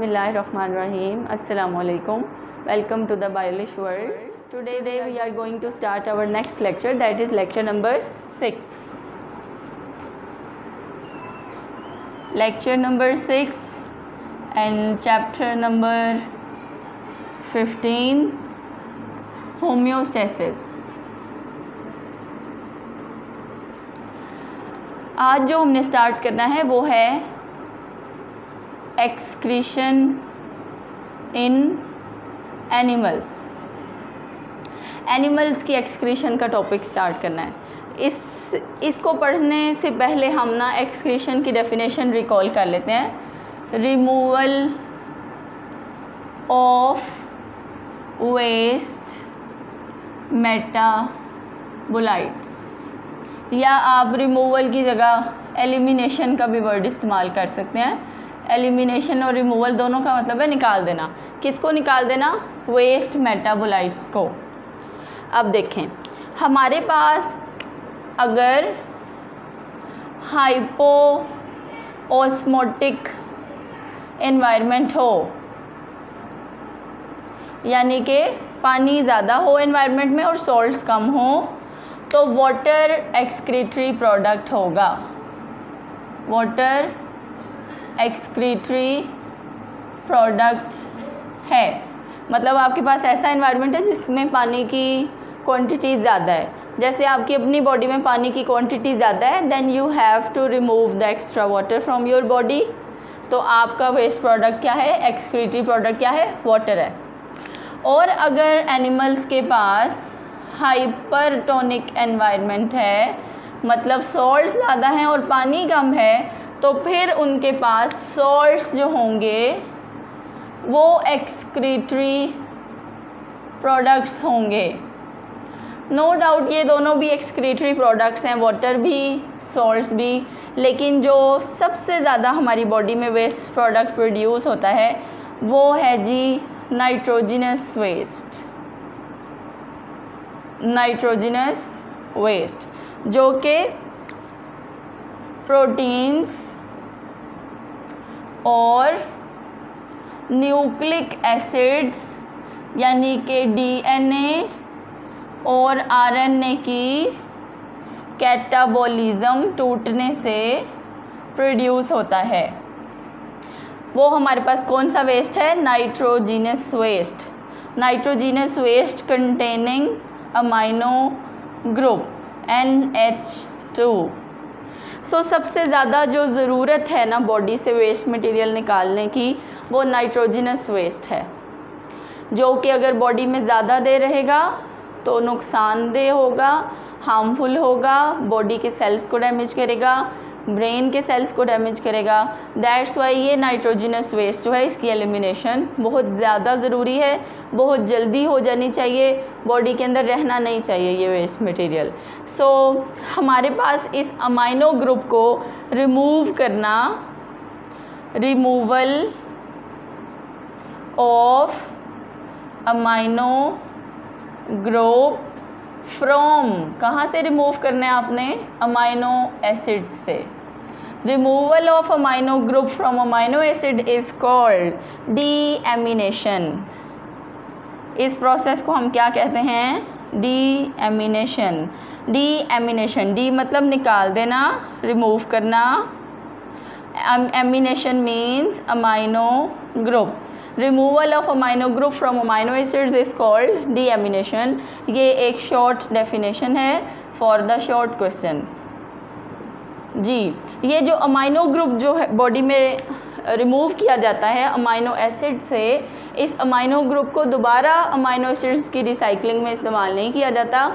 Bismillahirrahmanirrahim. Assalamu alaikum. Welcome to the Biolish world. Today we are going to start our next lecture, that is lecture number 6. Lecture number 6 and chapter number 15, homeostasis. आज जो हमने start करना है वो है excretion इन animals की excretion का topic start करना है। इसको पढ़ने से पहले हम ना एक्सक्रीशन की डेफिनेशन रिकॉल कर लेते हैं। रिमूवल ऑफ वेस्ट मेटाबोलाइट्स, या आप रिमूवल की जगह एलिमिनेशन का भी वर्ड इस्तेमाल कर सकते हैं। एलिमिनेशन और रिमूवल दोनों का मतलब है निकाल देना। किसको निकाल देना? वेस्ट मेटाबोलाइट्स को। अब देखें, हमारे पास अगर हाइपो ऑस्मोटिक एनवायरनमेंट हो, यानी कि पानी ज़्यादा हो एनवायरनमेंट में और सॉल्ट्स कम हो, तो वाटर एक्सक्रीटरी प्रोडक्ट होगा। वाटर एक्सक्रीटरी प्रोडक्ट है, मतलब आपके पास ऐसा एनवायरनमेंट है जिसमें पानी की क्वांटिटी ज़्यादा है। जैसे आपकी अपनी बॉडी में पानी की क्वांटिटी ज़्यादा है, then you have to remove the extra water from your body. तो आपका वेस्ट प्रोडक्ट क्या है? एक्सक्रीटरी प्रोडक्ट क्या है? वाटर है। और अगर एनिमल्स के पास हाइपरटोनिक एनवायरनमेंट है, मतलब सॉल्ट्स ज़्यादा हैं और पानी कम है, तो फिर उनके पास सॉल्ट्स जो होंगे वो एक्सक्रीटरी प्रोडक्ट्स होंगे। नो डाउट ये दोनों भी एक्सक्रीटरी प्रोडक्ट्स हैं, वाटर भी सॉल्ट्स भी, लेकिन जो सबसे ज़्यादा हमारी बॉडी में वेस्ट प्रोडक्ट प्रोड्यूस होता है वो है जी नाइट्रोजिनस वेस्ट। नाइट्रोजिनस वेस्ट जो कि प्रोटीन्स और न्यूक्लिक एसिड्स यानी कि डीएनए और आरएनए की कैटाबॉलिज्म टूटने से प्रोड्यूस होता है। वो हमारे पास कौन सा वेस्ट है? Nitrogenous waste. Nitrogenous waste containing amino group NH2। So सबसे ज़्यादा जो ज़रूरत है ना बॉडी से वेस्ट मटेरियल निकालने की, वो नाइट्रोजिनस वेस्ट है, जो कि अगर बॉडी में ज़्यादा दे रहेगा तो नुकसानदेह होगा, हार्मफुल होगा, बॉडी के सेल्स को डैमेज करेगा, ब्रेन के सेल्स को डैमेज करेगा। दैट्स वाई ये नाइट्रोजिनस वेस्ट जो है इसकी एलिमिनेशन बहुत ज़्यादा ज़रूरी है, बहुत जल्दी हो जानी चाहिए, बॉडी के अंदर रहना नहीं चाहिए ये वेस्ट मटेरियल। सो हमारे पास इस अमाइनो ग्रुप को रिमूव करना, removal of amino group from, कहाँ से रिमूव करना है आपने? अमाइनो एसिड से। Removal of amino group from amino acid is called deamination. इस प्रोसेस को हम क्या कहते हैं? डीएमिनेशन। डीएमिनेशन, डी मतलब निकाल देना, रिमूव करना। Amination means amino group. Removal of amino group from amino acids is called deamination. ये एक शॉर्ट डेफिनेशन है फॉर द शॉर्ट क्वेश्चन जी। ये जो अमाइनो ग्रुप जो है बॉडी में रिमूव किया जाता है अमाइनो एसिड से, इस अमाइनो ग्रुप को दोबारा अमाइनो एसिड्स की रिसाइकलिंग में इस्तेमाल नहीं किया जाता,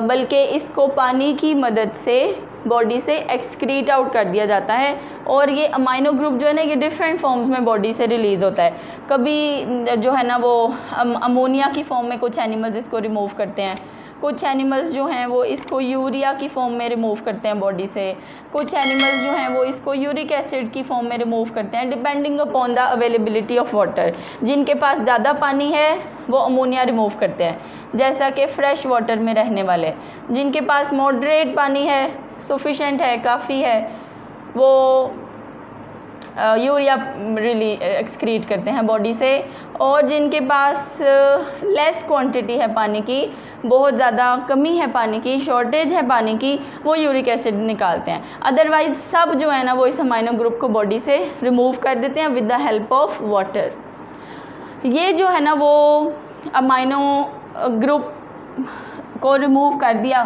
बल्कि इसको पानी की मदद से बॉडी से एक्सक्रीट आउट कर दिया जाता है। और ये अमाइनो ग्रुप जो है ना, ये डिफरेंट फॉर्म्स में बॉडी से रिलीज़ होता है। कभी जो है ना वो अमोनिया की फॉर्म में कुछ एनिमल्स इसको रिमूव करते हैं, कुछ एनिमल्स जो हैं वो इसको यूरिया की फॉर्म में रिमूव करते हैं बॉडी से, कुछ एनिमल्स जो हैं वो इसको यूरिक एसिड की फॉर्म में रिमूव करते हैं, depending upon the availability of water. जिनके पास ज़्यादा पानी है वो अमोनिया रिमूव करते हैं, जैसा कि फ्रेश वाटर में रहने वाले। जिनके पास मॉडरेट पानी है, सफिशेंट है, काफ़ी है, वो यूरिया एक्सक्रीट करते हैं बॉडी से, और जिनके पास लेस क्वांटिटी है पानी की, बहुत ज़्यादा कमी है पानी की, शॉर्टेज है पानी की, वो यूरिक एसिड निकालते हैं। अदरवाइज सब जो है ना वो इस अमाइनो ग्रुप को बॉडी से रिमूव कर देते हैं with the help of water. ये जो है ना वो अमाइनो ग्रुप को रिमूव कर दिया।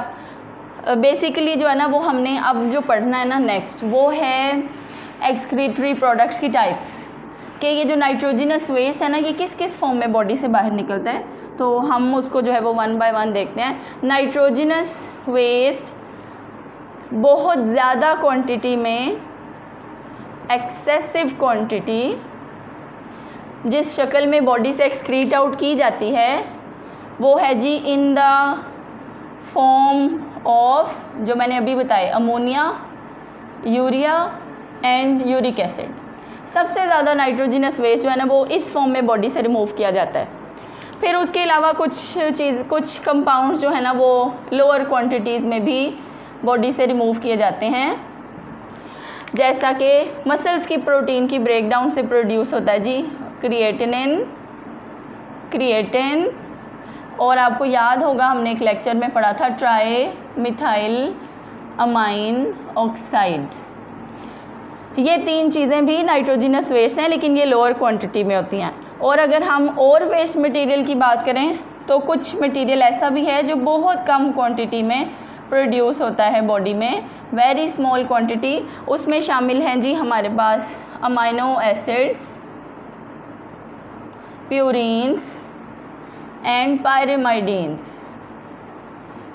बेसिकली जो है ना वो हमने अब जो पढ़ना है ना नेक्स्ट, वो है एक्सक्रीटरी प्रोडक्ट्स की टाइप्स, कि ये जो नाइट्रोजिनस वेस्ट है ना ये किस किस फॉर्म में बॉडी से बाहर निकलता है। तो हम उसको जो है वो 1 बाय 1 देखते हैं। नाइट्रोजिनस वेस्ट बहुत ज़्यादा क्वांटिटी में, एक्सेसिव क्वांटिटी जिस शक्ल में बॉडी से एक्सक्रीट आउट की जाती है वो है जी इन द फॉर्म ऑफ, जो मैंने अभी बताया, ammonia, urea and uric acid. सबसे ज़्यादा नाइट्रोजिनस वेस्ट जो है ना वो इस फॉर्म में बॉडी से रिमूव किया जाता है। फिर उसके अलावा कुछ कंपाउंड्स जो है ना वो लोअर क्वांटिटीज़ में भी बॉडी से रिमूव किए जाते हैं, जैसा कि मसल्स की प्रोटीन की ब्रेकडाउन से प्रोड्यूस होता है जी क्रिएटिन, और आपको याद होगा हमने एक लेक्चर में पढ़ा था ट्राई मिथाइल अमाइन ऑक्साइड। ये 3 चीज़ें भी नाइट्रोजिनस वेस्ट हैं, लेकिन ये लोअर क्वांटिटी में होती हैं। और अगर हम और वेस्ट मटेरियल की बात करें तो कुछ मटेरियल ऐसा भी है जो बहुत कम क्वांटिटी में प्रोड्यूस होता है बॉडी में, वेरी स्मॉल क्वांटिटी। उसमें शामिल हैं जी हमारे पास अमाइनो एसिड्स, प्यूरीन्स एंड पायरेमाइडीन्स।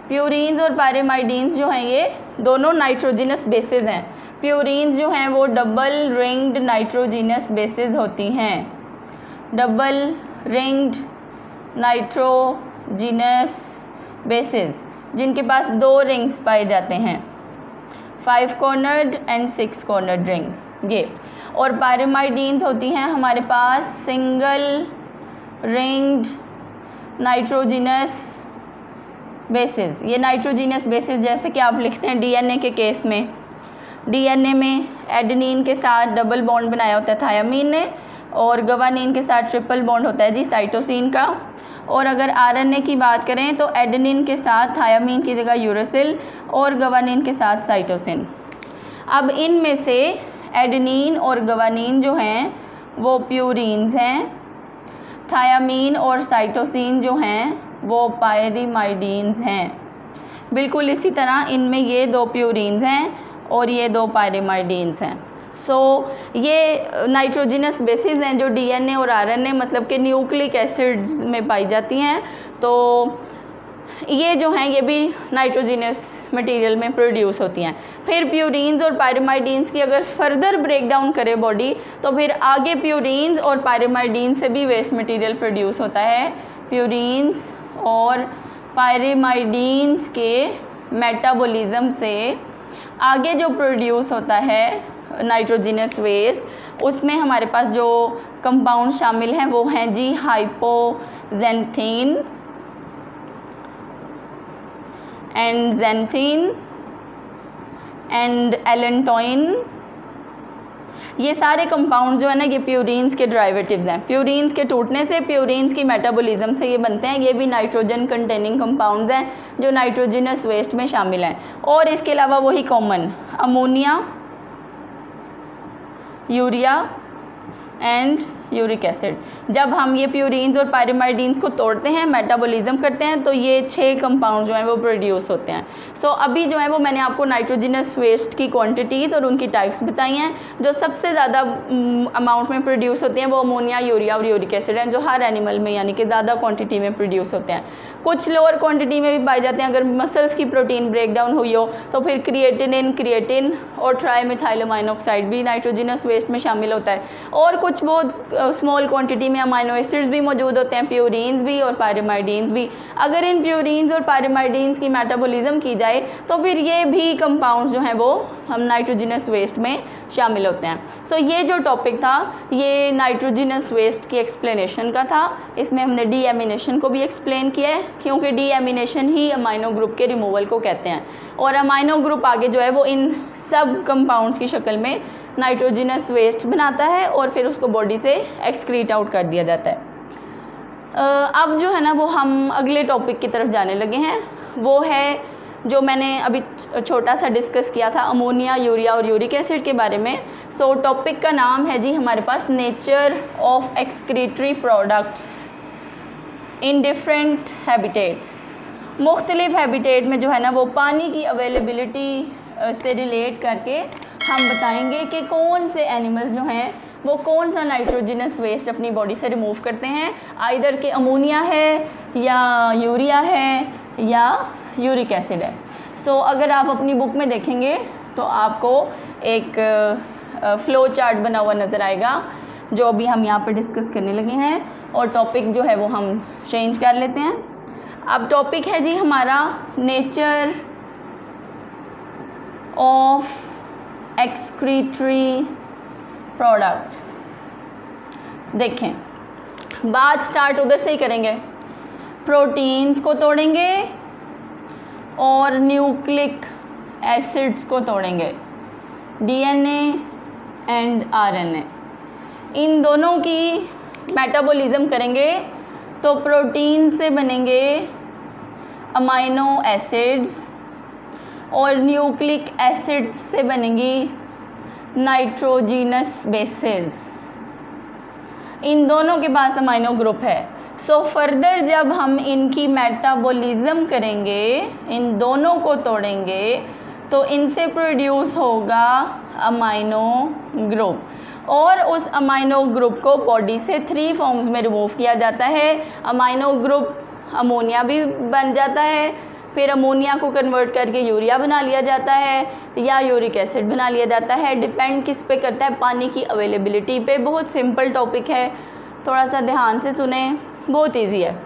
प्यूरीन्स और पायरेमाइडीन्स जो हैं ये दोनों नाइट्रोजिनस बेसेस हैं। प्यूरीन्स जो हैं वो डबल रिंग्ड नाइट्रोजिनस बेसेस होती हैं, डबल रिंग्ड नाइट्रोजिनस बेसेस जिनके पास 2 रिंग्स पाए जाते हैं, 5 कॉर्नर्ड एंड 6 कॉर्नर्ड रिंग ये। और पायरेमाइडीन्स होती हैं हमारे पास सिंगल रिंग्ड नाइट्रोजिनस बेसेस। ये नाइट्रोजिनस बेसेस जैसे कि आप लिखते हैं डीएनए के केस में, डीएनए में एडेनिन के साथ डबल बॉन्ड बनाया होता है थायामीन ने, और गवानीन के साथ ट्रिपल बॉन्ड होता है जी साइटोसिन का। और अगर आरएनए की बात करें तो एडेनिन के साथ थायामीन की जगह यूरासिल और गवानीन के साथ साइटोसिन। अब इनमें से एडेनिन और गवानीन जो हैं वो प्यूरीन्स हैं, थायामीन और साइटोसिन जो हैं वो पायरेमाइडीन्स हैं। बिल्कुल इसी तरह इनमें ये 2 प्यूरीन्स हैं और ये 2 पायरेमाइडीन्स हैं। सो ये नाइट्रोजिनस बेसिस हैं जो डीएनए और आरएनए मतलब के न्यूक्लिक एसिड्स में पाई जाती हैं। तो ये जो हैं ये भी नाइट्रोजिनस मटेरियल में प्रोड्यूस होती हैं। फिर प्यूरीन्स और पायरेमाइडीन्स की अगर फर्दर ब्रेकडाउन करे बॉडी तो फिर आगे प्यूरीन्स और पायरेमाइडीन्स से भी वेस्ट मटेरियल प्रोड्यूस होता है। प्यूरीन्स और पायरेमाइडीन्स के मेटाबॉलिज्म से आगे जो प्रोड्यूस होता है नाइट्रोजिनस वेस्ट, उसमें हमारे पास जो कंपाउंड शामिल हैं वो हैं जी हाइपोजेंथीन एंड जेंथीन एंड एलेंटोइन। ये सारे कंपाउंड जो है ना ये प्यूरीन्स के डेरिवेटिव्स हैं। प्यूरीन्स के टूटने से, प्यूरीन्स की मेटाबॉलिज्म से ये बनते हैं। ये भी नाइट्रोजन कंटेनिंग कंपाउंड्स हैं जो नाइट्रोजिनस वेस्ट में शामिल हैं। और इसके अलावा वही common ammonia, urea and uric acid. जब हम ये प्यूरीन्स और पायरेमाइडीन्स को तोड़ते हैं, मेटाबॉलिज्म करते हैं, तो ये 6 कंपाउंड जो हैं वो प्रोड्यूस होते हैं। सो अभी जो है वो मैंने आपको नाइट्रोजिनस वेस्ट की क्वांटिटीज़ और उनकी टाइप्स बताई हैं। जो सबसे ज़्यादा अमाउंट में प्रोड्यूस होते हैं वो अमोनिया, यूरिया और यूरिक एसिड हैं, जो हर एनिमल में यानी कि ज़्यादा क्वान्टिटी में प्रोड्यूस होते हैं। कुछ लोअर क्वान्टिटी में भी पाए जाते हैं। अगर मसल्स की प्रोटीन ब्रेकडाउन हुई हो तो फिर क्रिएटिन और ट्राईमिथाइलअमाइन ऑक्साइड भी नाइट्रोजिनस वेस्ट में शामिल होता है। और कुछ बहुत स्मॉल क्वांटिटी में अमाइनो एसिड्स भी मौजूद होते हैं, प्यूरीन्स भी और पायरेमाइडीन्स भी। अगर इन प्यूरीन्स और पायरेमाइडीन्स की मेटाबॉलिज्म की जाए तो फिर ये भी कंपाउंड्स जो हैं वो हम नाइट्रोजिनस वेस्ट में शामिल होते हैं। सो ये जो टॉपिक था ये नाइट्रोजिनस वेस्ट की एक्सप्लेनेशन का था। इसमें हमने डीएमिनेशन को भी एक्सप्लेन किया है, क्योंकि डीएमिनेशन ही अमाइनो ग्रुप के रिमूवल को कहते हैं। और अमाइनो ग्रुप आगे जो है वो इन सब कंपाउंड्स की शक्ल में नाइट्रोजिनस वेस्ट बनाता है और फिर उसको बॉडी से एक्सक्रीट आउट कर दिया जाता है। अब जो है ना वो हम अगले टॉपिक की तरफ जाने लगे हैं, वो है जो मैंने अभी छोटा सा डिस्कस किया था अमोनिया, यूरिया और यूरिक एसिड के बारे में। सो टॉपिक का नाम है जी हमारे पास nature of excretory products in different habitats. मुख्तलिफ हैबिटेट में जो है ना वो पानी की अवेलेबिलिटी से रिलेट करके हम बताएंगे कि कौन से एनिमल्स जो हैं वो कौन सा नाइट्रोजिनस वेस्ट अपनी बॉडी से रिमूव करते हैं, आइदर के अमोनिया है या यूरिया है या यूरिक एसिड है। सो अगर आप अपनी बुक में देखेंगे तो आपको एक फ्लो चार्ट बना हुआ नज़र आएगा जो अभी हम यहाँ पर डिस्कस करने लगे हैं, और टॉपिक जो है वो हम चेंज कर लेते हैं। अब टॉपिक है जी हमारा नेचर ऑफ एक्सक्रीटरी प्रोडक्ट्स। देखें, बात स्टार्ट उधर से ही करेंगे, प्रोटीन्स को तोड़ेंगे और न्यूक्लिक एसिड्स को तोड़ेंगे, डीएनए एंड आरएनए, इन दोनों की मेटाबॉलिज्म करेंगे तो प्रोटीन से बनेंगे अमाइनो एसिड्स और न्यूक्लिक एसिड्स से बनेंगी नाइट्रोजिनस बेसेस। इन दोनों के पास अमाइनो ग्रुप है। सो फर्दर जब हम इनकी मेटाबॉलिज्म करेंगे, इन दोनों को तोड़ेंगे तो इनसे प्रोड्यूस होगा अमाइनो ग्रुप, और उस अमाइनो ग्रुप को बॉडी से 3 फॉर्म्स में रिमूव किया जाता है। अमाइनो ग्रुप अमोनिया भी बन जाता है, फिर अमोनिया को कन्वर्ट करके यूरिया बना लिया जाता है या यूरिक एसिड बना लिया जाता है। डिपेंड किस पे करता है, पानी की अवेलेबिलिटी पे। बहुत सिंपल टॉपिक है, थोड़ा सा ध्यान से सुने, बहुत इजी है।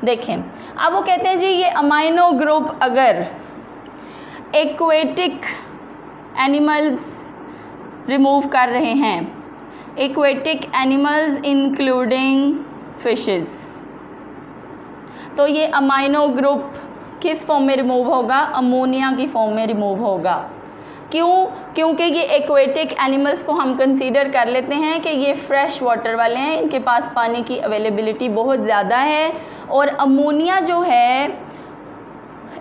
देखें, अब वो कहते हैं जी ये अमाइनो ग्रुप अगर एक्वेटिक एनिमल्स रिमूव कर रहे हैं, एक्वेटिक एनिमल्स इंक्लूडिंग फिशेस, तो ये अमाइनो ग्रुप किस फॉर्म में रिमूव होगा? अमोनिया की फॉर्म में रिमूव होगा। क्यों? क्योंकि ये एक्वेटिक एनिमल्स को हम कंसीडर कर लेते हैं कि ये फ्रेश वाटर वाले हैं, इनके पास पानी की अवेलेबिलिटी बहुत ज़्यादा है, और अमोनिया जो है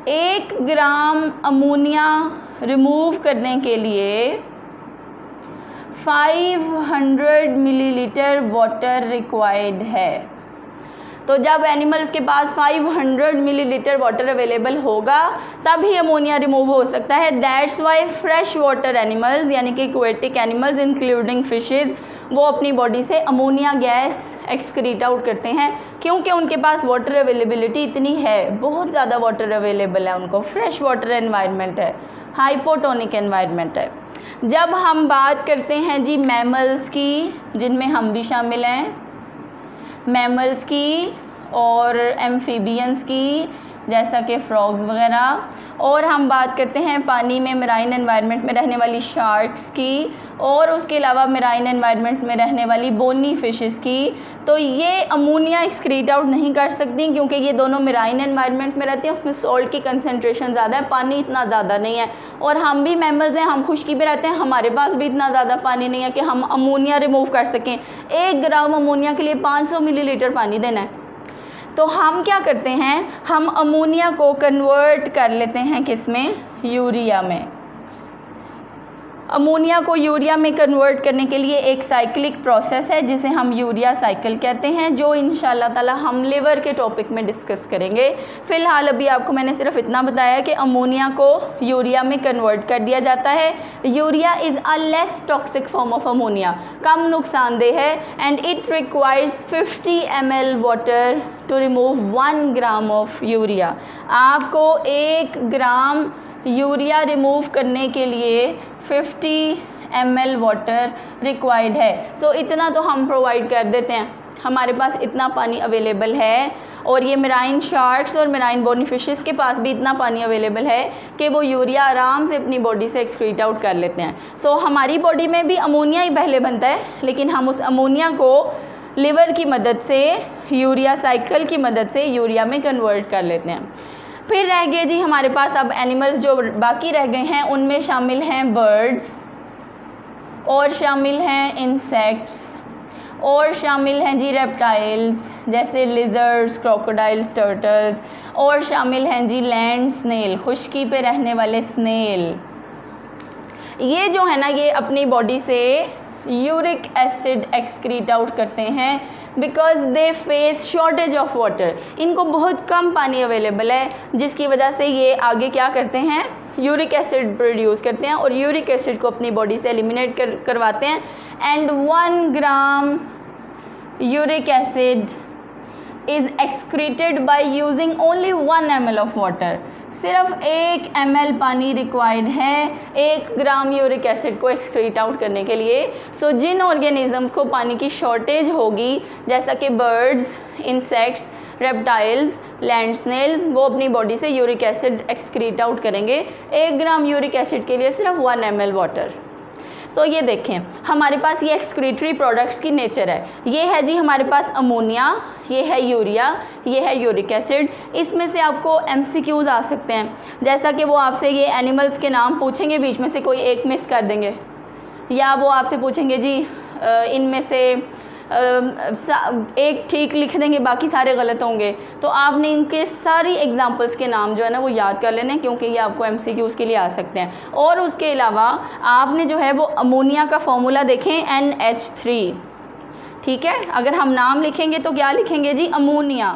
1 ग्राम अमोनिया रिमूव करने के लिए 500 मिलीलीटर वाटर रिक्वायर्ड है। तो जब एनिमल्स के पास 500 मिलीलीटर वाटर अवेलेबल होगा तभी अमोनिया रिमूव हो सकता है। That's why fresh water animals यानी कि एक्वेटिक एनिमल्स इंक्लूडिंग फिशेस वो अपनी बॉडी से अमोनिया गैस एक्सक्रीट आउट करते हैं, क्योंकि उनके पास वाटर अवेलेबिलिटी इतनी है, बहुत ज़्यादा वाटर अवेलेबल है उनको, फ्रेश वाटर एनवायरनमेंट है, हाइपोटोनिक एनवायरनमेंट है। जब हम बात करते हैं जी मैमल्स की, जिनमें हम भी शामिल हैं, मैमल्स की और एम्फीबियंस की जैसा कि फ्रॉग्स वगैरह, और हम बात करते हैं पानी में मराइन एनवायरनमेंट में रहने वाली शार्क्स की, और उसके अलावा मराइन एनवायरनमेंट में रहने वाली बोनी फिशेस की, तो ये अमोनिया एक्सक्रीट आउट नहीं कर सकती क्योंकि ये दोनों मराइन एनवायरनमेंट में रहती हैं, उसमें सॉल्ट की कंसनट्रेशन ज़्यादा है, पानी इतना ज़्यादा नहीं है। और हम भी मैमल्स हैं, हम खुश्की पे रहते हैं, हमारे पास भी इतना ज़्यादा पानी नहीं है कि हम अमोनिया रिमूव कर सकें। 1 ग्राम अमोनिया के लिए 500 मिलीलीटर पानी देना है। तो हम क्या करते हैं, हम अमोनिया को कन्वर्ट कर लेते हैं किस में? यूरिया में। अमोनिया को यूरिया में कन्वर्ट करने के लिए एक साइक्लिक प्रोसेस है जिसे हम यूरिया साइकिल कहते हैं, जो इंशाल्लाह ताला हम लिवर के टॉपिक में डिस्कस करेंगे। फ़िलहाल अभी आपको मैंने सिर्फ इतना बताया कि अमोनिया को यूरिया में कन्वर्ट कर दिया जाता है। Urea is a less toxic form of ammonia, कम नुकसानदेह है, and it requires 50 ml water to remove 1 gram of urea. आपको 1 ग्राम यूरिया रिमूव करने के लिए 50 ml वाटर रिक्वायर्ड है। सो इतना तो हम प्रोवाइड कर देते हैं, हमारे पास इतना पानी अवेलेबल है, और ये मेराइन शार्क्स और मेराइन बोनी फिशेस के पास भी इतना पानी अवेलेबल है कि वो यूरिया आराम से अपनी बॉडी से एक्सक्रीट आउट कर लेते हैं। सो हमारी बॉडी में भी अमोनिया ही पहले बनता है, लेकिन हम उस अमोनिया को लिवर की मदद से, यूरिया साइकिल की मदद से यूरिया में कन्वर्ट कर लेते हैं। फिर रह गए जी हमारे पास अब एनिमल्स जो बाकी रह गए हैं, उनमें शामिल हैं बर्ड्स, और शामिल हैं इंसेक्ट्स, और शामिल हैं जी रेप्टाइल्स जैसे लिजर्ड्स, क्रोकोडाइल्स, टर्टल्स, और शामिल हैं जी लैंड स्नेल, खुश्की पे रहने वाले स्नेल। ये जो है ना ये अपनी बॉडी से यूरिक एसिड एक्सक्रीट आउट करते हैं because they face shortage of water. इनको बहुत कम पानी अवेलेबल है जिसकी वजह से ये आगे क्या करते हैं, यूरिक एसिड प्रोड्यूस करते हैं और यूरिक एसिड को अपनी बॉडी से एलिमिनेट करवाते हैं। And 1 gram uric acid is excreted by using only 1 ml of water. सिर्फ 1 ml पानी रिक्वायर्ड है 1 ग्राम यूरिक एसिड को एक्सक्रीट आउट करने के लिए। सो जिन ऑर्गेनिजम्स को पानी की शॉर्टेज होगी जैसा कि birds, insects, reptiles, land snails, वो अपनी बॉडी से यूरिक एसिड एक्सक्रीट आउट करेंगे 1 ग्राम यूरिक एसिड के लिए सिर्फ 1 ml वाटर। सो ये देखें हमारे पास ये एक्सक्रीटरी प्रोडक्ट्स की नेचर है। ये है जी हमारे पास अमोनिया, ये है यूरिया, ये है यूरिक एसिड। इसमें से आपको MCQs आ सकते हैं, जैसा कि वो आपसे ये एनिमल्स के नाम पूछेंगे, बीच में से कोई एक मिस कर देंगे, या वो आपसे पूछेंगे जी इनमें से एक ठीक लिख देंगे बाकी सारे गलत होंगे। तो आपने इनके सारी एग्जांपल्स के नाम जो है ना वो याद कर लेने, क्योंकि ये आपको MCQs के लिए आ सकते हैं। और उसके अलावा आपने जो है वो अमोनिया का फॉर्मूला देखें NH3, ठीक है। अगर हम नाम लिखेंगे तो क्या लिखेंगे जी, अमोनिया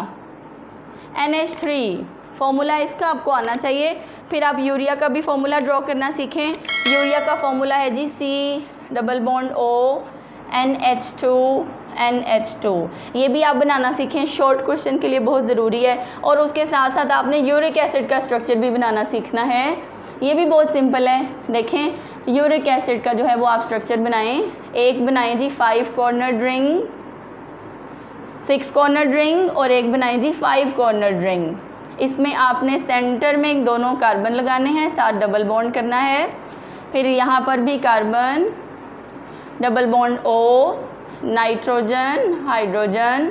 NH3, फॉर्मूला इसका आपको आना चाहिए। फिर आप यूरिया का भी फॉर्मूला ड्रॉ करना सीखें। यूरिया का फॉर्मूला है जी C+O NH2। ये भी आप बनाना सीखें, शॉर्ट क्वेश्चन के लिए बहुत ज़रूरी है। और उसके साथ साथ आपने यूरिक एसिड का स्ट्रक्चर भी बनाना सीखना है, ये भी बहुत सिंपल है। देखें यूरिक एसिड का जो है वो आप स्ट्रक्चर बनाएं। एक बनाएं जी 5 कॉर्नर्ड रिंग, 6 कॉर्नर्ड रिंग, और एक बनाएं जी 5 कॉर्नर्ड रिंग। इसमें आपने सेंटर में दोनों कार्बन लगाने हैं, साथ डबल बॉन्ड करना है। फिर यहाँ पर भी carbon, double bond O, nitrogen, hydrogen,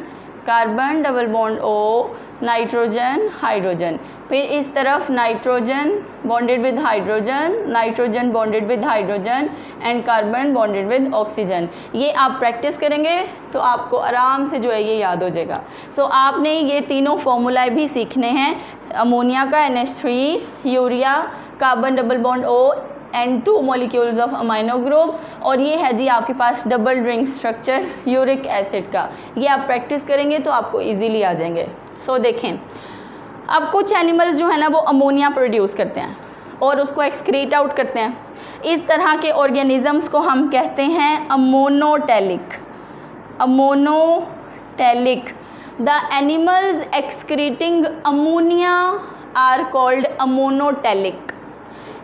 carbon, double bond O, nitrogen, hydrogen. फिर इस तरफ nitrogen bonded with hydrogen, nitrogen bonded with hydrogen, and carbon bonded with oxygen. ये आप प्रैक्टिस करेंगे तो आपको आराम से जो है ये याद हो जाएगा। सो आपने ये तीनों फॉर्मूलाए भी सीखने हैं, अमोनिया का NH3, urea, carbon double bond O and 2 molecules of amino group, और ये है जी आपके पास double ring structure uric acid का। ये आप प्रैक्टिस करेंगे तो आपको इजीली आ जाएंगे। सो देखें अब कुछ एनिमल्स जो है ना वो अमोनिया प्रोड्यूस करते हैं और उसको एक्सक्रीट आउट करते हैं। इस तरह के ऑर्गेनिजम्स को हम कहते हैं ammonotelic. Ammonotelic, the animals excreting ammonia are called ammonotelic,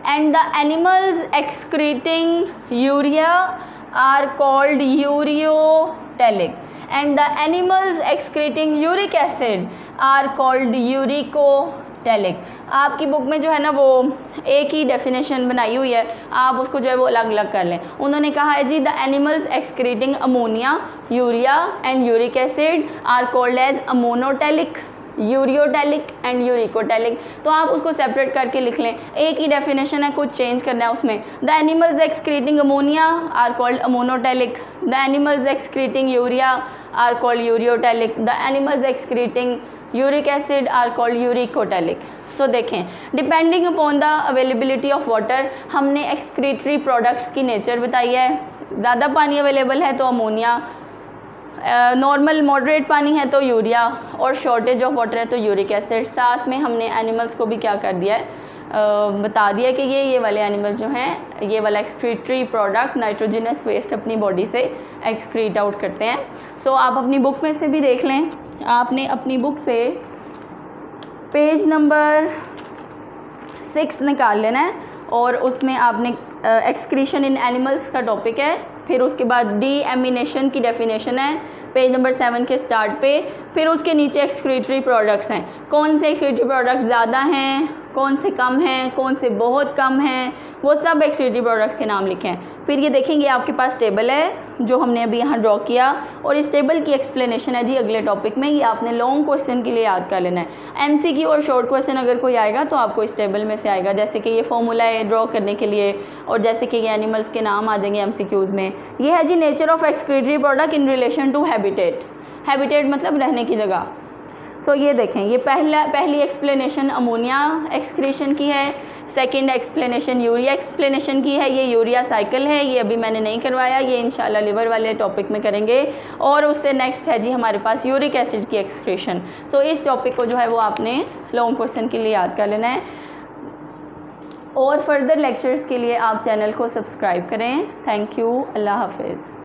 and the animals excreting urea are called ureotelic, and the animals excreting uric acid are called uricotelic। आपकी बुक में जो है ना वो एक ही डेफिनेशन बनाई हुई है, आप उसको जो है वो अलग अलग कर लें। उन्होंने कहा है जी the animals excreting ammonia, urea and uric acid are called as ammonotelic, ureotelic and uricotelic. तो आप उसको सेपरेट करके लिख लें, एक ही डेफिनेशन है, कुछ चेंज करना है उसमें। The animals excreting ammonia are called ammonotelic, the animals excreting urea are called ureotelic, the animals excreting uric acid are called uricotelic. So देखें depending upon the availability of water हमने excretory products की nature बताई है। ज़्यादा पानी available है तो ammonia, normal moderate पानी है तो यूरिया, और शॉर्टेज ऑफ वाटर है तो यूरिक एसिड। साथ में हमने एनिमल्स को भी क्या कर दिया है, बता दिया कि ये वाले एनिमल्स जो हैं ये वाला एक्सक्रीटरी प्रोडक्ट नाइट्रोजनस वेस्ट अपनी बॉडी से एक्सक्रीट आउट करते हैं। सो आप अपनी बुक में से भी देख लें, आपने अपनी बुक से पेज नंबर 6 निकाल लेना है और उसमें आपने एक्सक्रीशन इन एनिमल्स का टॉपिक है। फिर उसके बाद डीएमिनेशन की डेफिनेशन है पेज नंबर 7 के स्टार्ट पे। फिर उसके नीचे एक्सक्रीटरी प्रोडक्ट्स हैं, कौन से एक्सक्रीटरी प्रोडक्ट्स ज़्यादा हैं, कौन से कम हैं, कौन से बहुत कम हैं, वो सब एक्सक्रीटरी प्रोडक्ट्स के नाम लिखें। फिर ये देखेंगे आपके पास टेबल है जो हमने अभी यहाँ ड्रॉ किया, और इस टेबल की एक्सप्लेनेशन है जी अगले टॉपिक में। ये आपने लॉन्ग क्वेश्चन के लिए याद कर लेना है। एमसीक्यू और शॉर्ट क्वेश्चन अगर कोई आएगा तो आपको इस टेबल में से आएगा, जैसे कि ये फॉर्मूला है ड्रॉ करने के लिए, और जैसे कि ये एनिमल्स के नाम आ जाएंगे एमसीक्यूज़ में। ये है जी nature of excretory product in relation to habitat. Habitat मतलब रहने की जगह। सो ये देखें, ये पहली एक्सप्लेनेशन अमोनिया एक्सक्रीशन की है, सेकंड एक्सप्लेनेशन यूरिया एक्सप्लेनेशन की है। ये यूरिया साइकिल है, ये अभी मैंने नहीं करवाया, ये इंशाल्लाह लिवर वाले टॉपिक में करेंगे। और उससे नेक्स्ट है जी हमारे पास यूरिक एसिड की एक्सक्रीशन। सो इस टॉपिक को जो है वो आपने लॉन्ग क्वेश्चन के लिए याद कर लेना है। और फर्दर लेक्चर्स के लिए आप चैनल को सब्सक्राइब करें। थैंक यू, अल्लाह हाफिज़।